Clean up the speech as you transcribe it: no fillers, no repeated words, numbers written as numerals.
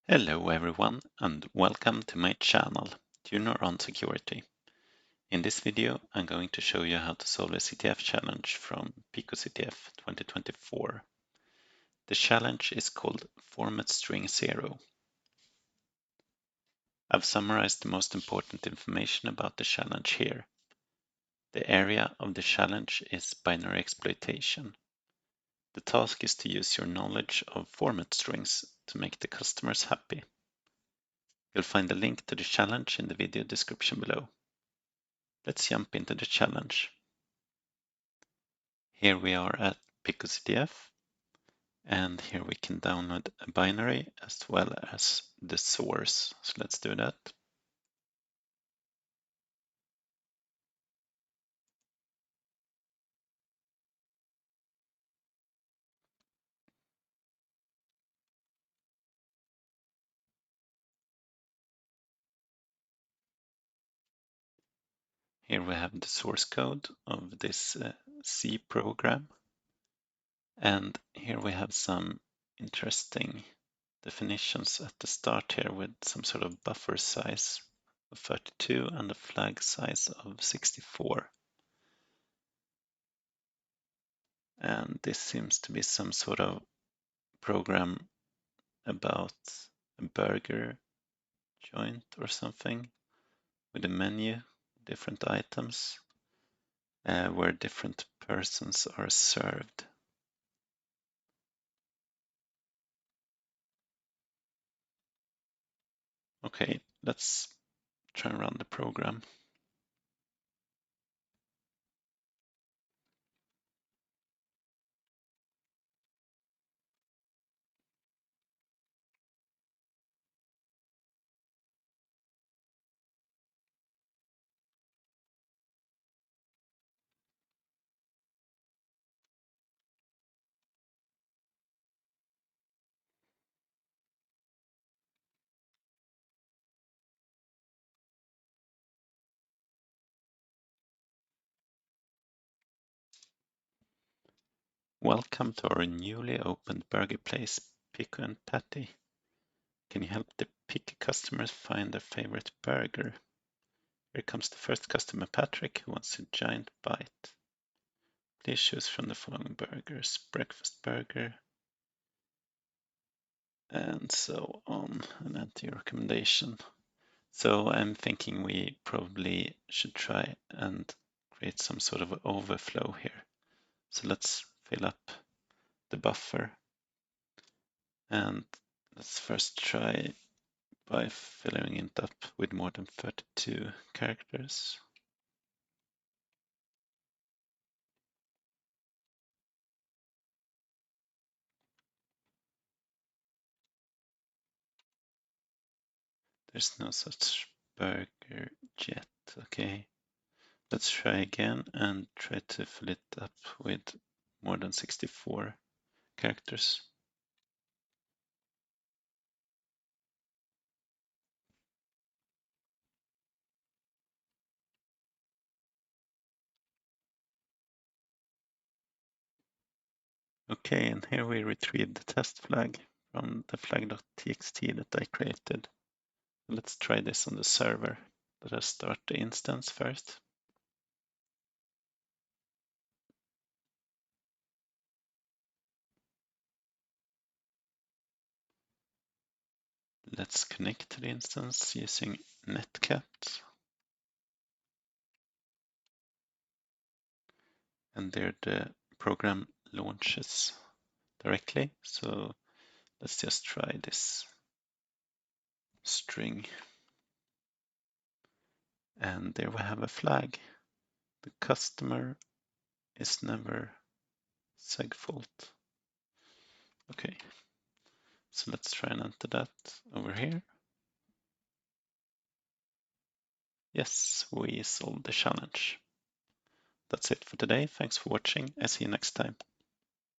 Hello everyone and welcome to my channel, Tuner on Security. In this video I'm going to show you how to solve a CTF challenge from picoCTF 2024. The challenge is called Format String 0. I've summarized the most important information about the challenge here. The area of the challenge is binary exploitation. The task is to use your knowledge of format strings to make the customers happy. You'll find the link to the challenge in the video description below. Let's jump into the challenge. Here we are at picoCTF, and here we can download a binary as well as the source. So let's do that. Here we have the source code of this C program. And here we have some interesting definitions at the start here with some sort of buffer size of 32 and a flag size of 64. And this seems to be some sort of program about a burger joint or something with a menu, different items, where different persons are served. Okay, let's try and run the program. Welcome to our newly opened burger place, Pico and Patty. Can you help the picky customers find their favorite burger? Here comes the first customer, Patrick, who wants a giant bite. Please choose from the following burgers: breakfast burger, and so on, and enter your recommendation. So I'm thinking we probably should try and create some sort of overflow here. So let's fill up the buffer, and let's first try by filling it up with more than 32 characters. There's no such burger yet. Okay, let's try again and try to fill it up with more than 64 characters. Okay, and here we retrieve the test flag from the flag.txt that I created. Let's try this on the server. Let us start the instance first. Let's connect to the instance using netcat. And there the program launches directly. So let's just try this string. And there we have a flag. The customer is never segfault. Okay, so let's try and enter that over here. Yes, we solved the challenge. That's it for today. Thanks for watching. I see you next time.